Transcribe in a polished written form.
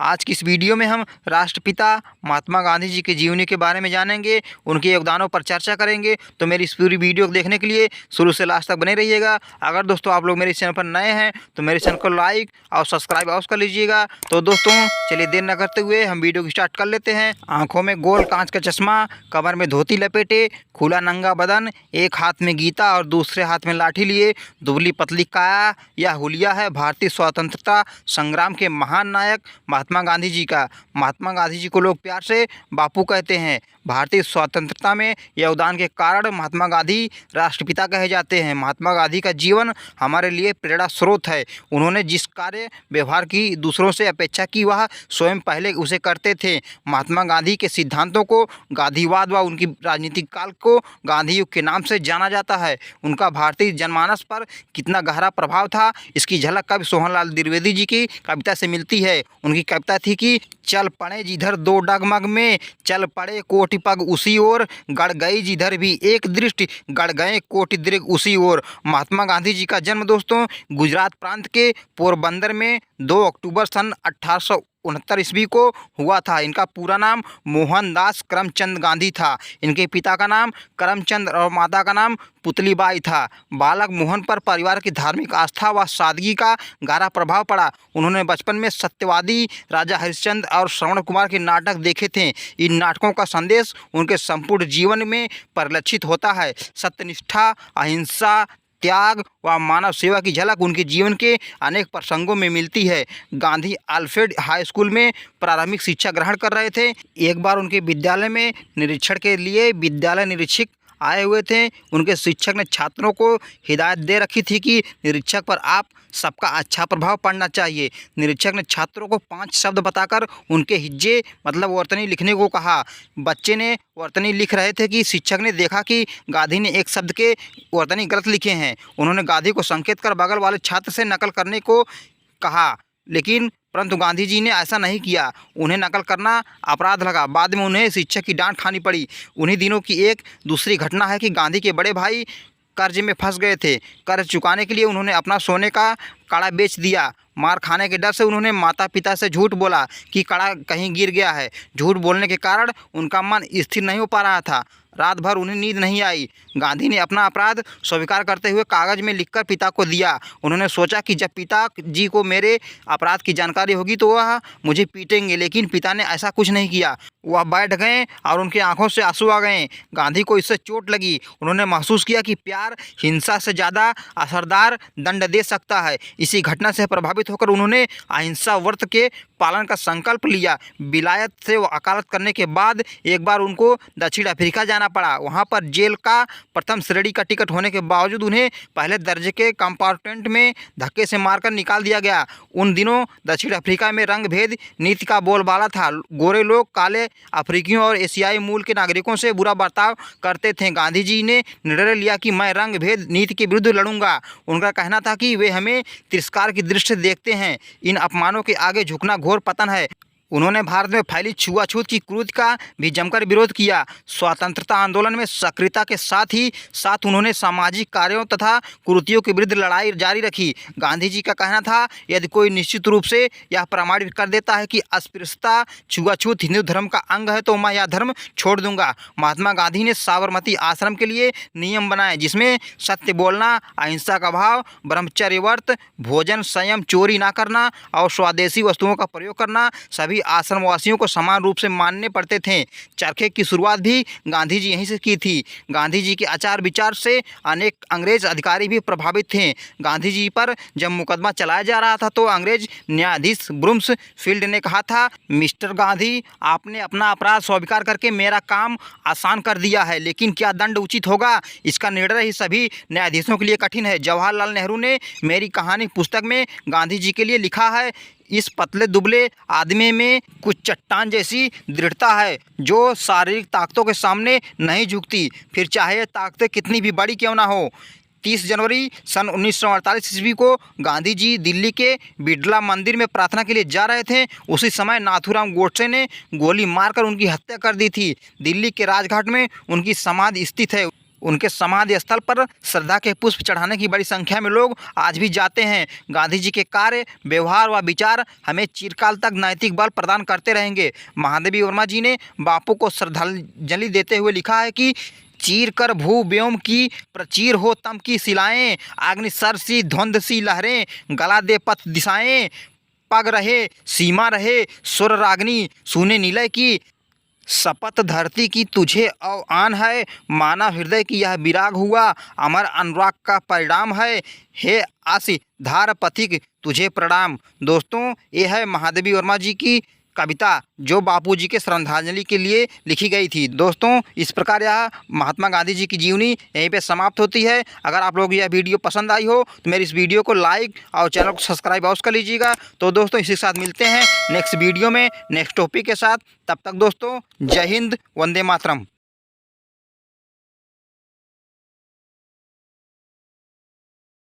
आज की इस वीडियो में हम राष्ट्रपिता महात्मा गांधी जी के जीवनी के बारे में जानेंगे, उनके योगदानों पर चर्चा करेंगे। तो मेरी इस पूरी वीडियो को देखने के लिए शुरू से लास्ट तक बने रहिएगा। अगर दोस्तों आप लोग मेरे चैनल पर नए हैं तो मेरे चैनल को लाइक और सब्सक्राइब अवश्य कर लीजिएगा। तो दोस्तों चलिए देर न करते हुए हम वीडियो को स्टार्ट कर लेते हैं। आँखों में गोल कांच का चश्मा, कमर में धोती लपेटे, खुला नंगा बदन, एक हाथ में गीता और दूसरे हाथ में लाठी लिए, दुबली पतली काया, यह हुलिया है भारतीय स्वतंत्रता संग्राम के महान नायक महात्मा गांधी जी का। महात्मा गांधी जी को लोग प्यार से बापू कहते हैं। भारतीय स्वतंत्रता में योगदान के कारण महात्मा गांधी राष्ट्रपिता कहे जाते हैं। महात्मा गांधी का जीवन हमारे लिए प्रेरणा स्रोत है। उन्होंने जिस कार्य व्यवहार की दूसरों से अपेक्षा की वह स्वयं पहले उसे करते थे। महात्मा गांधी के सिद्धांतों को गांधीवाद व उनकी राजनीतिक काल को गांधी युग के नाम से जाना जाता है। उनका भारतीय जनमानस पर कितना गहरा प्रभाव था, इसकी झलक कवि सोहनलाल द्विवेदी जी की कविता से मिलती है। उनकी कविता थी कि चल पड़े जिधर दो डगमग में, चल पड़े कोटि पग उसी ओर, गड़ गई जिधर भी एक दृष्टि, गड़ गए कोटि दृग उसी ओर। महात्मा गांधी जी का जन्म दोस्तों गुजरात प्रांत के पोरबंदर में 2 अक्टूबर सन 1869 ईस्वी को हुआ था। इनका पूरा नाम मोहनदास करमचंद गांधी था। इनके पिता का नाम करमचंद और माता का नाम पुतलीबाई था। बालक मोहन पर परिवार की धार्मिक आस्था व सादगी का गहरा प्रभाव पड़ा। उन्होंने बचपन में सत्यवादी, राजा हरिश्चंद्र और श्रवण कुमार के नाटक देखे थे। इन नाटकों का संदेश उनके संपूर्ण जीवन में परिलक्षित होता है। सत्यनिष्ठा, अहिंसा, त्याग व मानव सेवा की झलक उनके जीवन के अनेक प्रसंगों में मिलती है। गांधी अल्फ्रेड हाई स्कूल में प्रारंभिक शिक्षा ग्रहण कर रहे थे। एक बार उनके विद्यालय में निरीक्षण के लिए विद्यालय निरीक्षक आए हुए थे। उनके शिक्षक ने छात्रों को हिदायत दे रखी थी कि निरीक्षक पर आप सबका अच्छा प्रभाव पड़ना चाहिए। निरीक्षक ने छात्रों को 5 शब्द बताकर उनके हिज्जे मतलब वर्तनी लिखने को कहा। बच्चे ने वर्तनी लिख रहे थे कि शिक्षक ने देखा कि गांधी ने एक शब्द के वर्तनी गलत लिखे हैं। उन्होंने गांधी को संकेत कर बगल वाले छात्र से नकल करने को कहा, लेकिन परंतु गांधी जी ने ऐसा नहीं किया। उन्हें नकल करना अपराध लगा। बाद में उन्हें शिक्षक की डांट खानी पड़ी। उन्हीं दिनों की एक दूसरी घटना है कि गांधी के बड़े भाई कर्ज में फंस गए थे। कर्ज चुकाने के लिए उन्होंने अपना सोने का कड़ा बेच दिया। मार खाने के डर से उन्होंने माता पिता से झूठ बोला कि कड़ा कहीं गिर गया है। झूठ बोलने के कारण उनका मन स्थिर नहीं हो पा रहा था। रात भर उन्हें नींद नहीं आई। गांधी ने अपना अपराध स्वीकार करते हुए कागज़ में लिखकर पिता को दिया। उन्होंने सोचा कि जब पिता जी को मेरे अपराध की जानकारी होगी तो वह मुझे पीटेंगे, लेकिन पिता ने ऐसा कुछ नहीं किया। वह बैठ गए और उनकी आंखों से आंसू आ गए। गांधी को इससे चोट लगी। उन्होंने महसूस किया कि प्यार हिंसा से ज़्यादा असरदार दंड दे सकता है। इसी घटना से प्रभावित होकर उन्होंने अहिंसा व्रत के पालन का संकल्प लिया। विलायत से वकालत करने के बाद एक बार उनको दक्षिण अफ्रीका जाना पड़ा। वहां पर जेल का प्रथम श्रेणी का टिकट होने के बावजूद उन्हें पहले दर्जे के कंपार्टमेंट में धक्के से मारकर निकाल दिया गया। उन दिनों दक्षिण अफ्रीका में रंग भेद नीति का बोलबाला था। गोरे लोग काले अफ्रीकियों और एशियाई मूल के नागरिकों से बुरा बर्ताव करते थे। गांधी जी ने निर्णय लिया कि मैं रंग भेद नीति के विरुद्ध लड़ूंगा। उनका कहना था कि वे हमें तिरस्कार की दृष्टि से देखते हैं। इन अपमानों के आगे झुकना घोर पतन है। उन्होंने भारत में फैली छुआछूत की क्रूरता का भी जमकर विरोध किया। स्वतंत्रता आंदोलन में सक्रियता के साथ ही साथ उन्होंने सामाजिक कार्यों तथा कुरीतियों के विरुद्ध लड़ाई जारी रखी। गांधी जी का कहना था, यदि कोई निश्चित रूप से यह प्रमाणित कर देता है कि अस्पृश्यता छुआछूत हिंदू धर्म का अंग है तो मैं यह धर्म छोड़ दूंगा। महात्मा गांधी ने साबरमती आश्रम के लिए नियम बनाए, जिसमें सत्य बोलना, अहिंसा का भाव, ब्रह्मचर्य व्रत, भोजन संयम, चोरी ना करना और स्वदेशी वस्तुओं का प्रयोग करना सभी आश्रमवासियों को समान रूप से मानने पड़ते थे। चरखे की शुरुआत भी गांधी जी यहीं से की थी। गांधी जी के आचार विचार से अनेक अंग्रेज अधिकारी भी प्रभावित थे। गांधी जी पर जब मुकदमा चलाया जा रहा था तो अंग्रेज न्यायाधीश ब्रूम्सफील्ड ने कहा था, मिस्टर गांधी, आपने अपना अपराध स्वीकार करके मेरा काम आसान कर दिया है, लेकिन क्या दंड उचित होगा, इसका निर्णय ही सभी न्यायाधीशों के लिए कठिन है। जवाहरलाल नेहरू ने मेरी कहानी पुस्तक में गांधी जी के लिए लिखा है, इस पतले दुबले आदमी में कुछ चट्टान जैसी दृढ़ता है जो शारीरिक ताकतों के सामने नहीं झुकती, फिर चाहे ताकतें कितनी भी बड़ी क्यों ना हो। 30 जनवरी सन 1948 ईस्वी को गांधी जी दिल्ली के बिड़ला मंदिर में प्रार्थना के लिए जा रहे थे। उसी समय नाथूराम गोडसे ने गोली मारकर उनकी हत्या कर दी थी। दिल्ली के राजघाट में उनकी समाधि स्थित है। उनके समाधि स्थल पर श्रद्धा के पुष्प चढ़ाने की बड़ी संख्या में लोग आज भी जाते हैं। गांधी जी के कार्य, व्यवहार व विचार हमें चिरकाल तक नैतिक बल प्रदान करते रहेंगे। महादेवी वर्मा जी ने बापू को श्रद्धांजलि देते हुए लिखा है कि चीर कर भू व्योम की, प्रचीर हो तम की शिलाएं, अग्नि सर सी ध्वंद सी लहरें, गला दे पथ दिशाएं, पग रहे सीमा रहे सुर रागनी, सुने निलय की, शपथ धरती की तुझे आन है, मानव हृदय की यह विराग हुआ, अमर अनुराग का परिणाम है, हे आसी धार पथिक तुझे प्रणाम। दोस्तों, ये है महादेवी वर्मा जी की कविता जो बापूजी के श्रद्धांजलि के लिए लिखी गई थी। दोस्तों, इस प्रकार यह महात्मा गांधी जी की जीवनी यहीं पे समाप्त होती है। अगर आप लोग यह वीडियो पसंद आई हो तो मेरी इस वीडियो को लाइक और चैनल को सब्सक्राइब अवश्य कर लीजिएगा। तो दोस्तों, इसी के साथ मिलते हैं नेक्स्ट वीडियो में नेक्स्ट टॉपिक के साथ। तब तक दोस्तों, जय हिंद, वंदे मातरम।